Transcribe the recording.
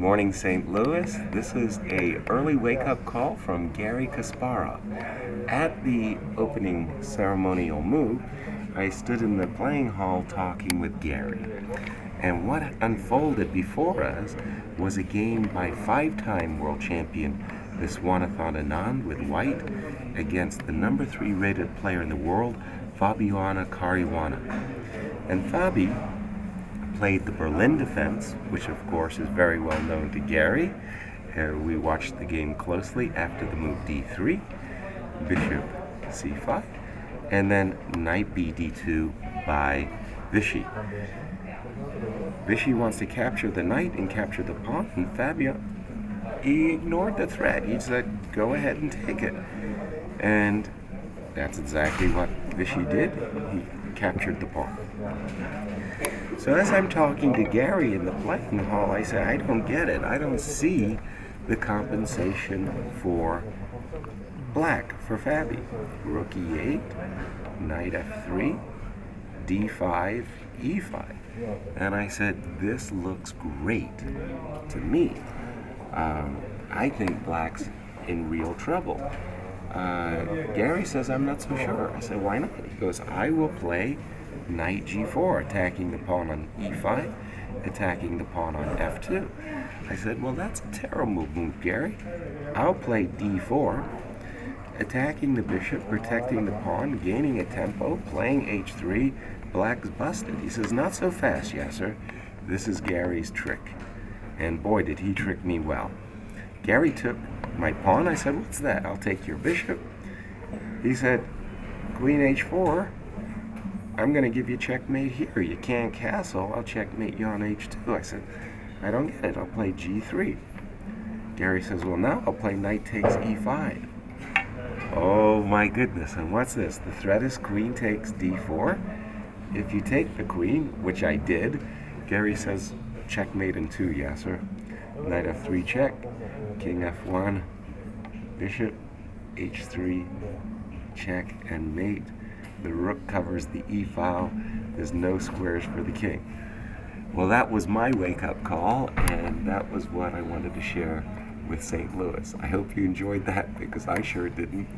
morning, St. Louis. This is a early wake-up call from Garry Kasparov. At the opening ceremonial move, I stood in the playing hall talking with Garry. And what unfolded before us was a game by five-time world champion Viswanathan Anand with white against the number 3 rated player in the world, Fabiano Caruana. And Fabi played the Berlin defense, which of course is very well known to Garry. We watched the game closely after the move d3, bishop c5, and then knight b d2 by Vichy. Vichy wants to capture the knight and capture the pawn, and Fabio, he ignored the threat. He said, go ahead and take it. And that's exactly what Vichy did. He captured the pawn. So as I'm talking to Garry in the playing hall, I say, I don't get it. I don't see the compensation for black, for Fabi. Rook e8, knight f3, d5, e5. And I said, this looks great to me. I think black's in real trouble. Garry says, I'm not so sure. I said, why not? He goes, I will play knight g4, attacking the pawn on e5, attacking the pawn on f2. I said, well, that's a terrible move, Garry. I'll play d4, attacking the bishop, protecting the pawn, gaining a tempo, playing h3, black's busted. He says, not so fast, Yasser. This is Garry's trick. And boy, did he trick me well. Garry took my pawn. I said, what's that? I'll take your bishop. He said, queen h4. I'm going to give you checkmate here. You can't castle. I'll checkmate you on h2. I said, I don't get it. I'll play g3. Garry says, well, now I'll play knight takes e5. Oh, my goodness. And what's this? The threat is queen takes d4. If you take the queen, which I did, Garry says, checkmate in 2, Yasser. Knight f3 check, king f1, bishop h3, check and mate. The rook covers the e file. There's no squares for the king. Well, that was my wake-up call, and that was what I wanted to share with St. Louis. I hope you enjoyed that, because I sure didn't.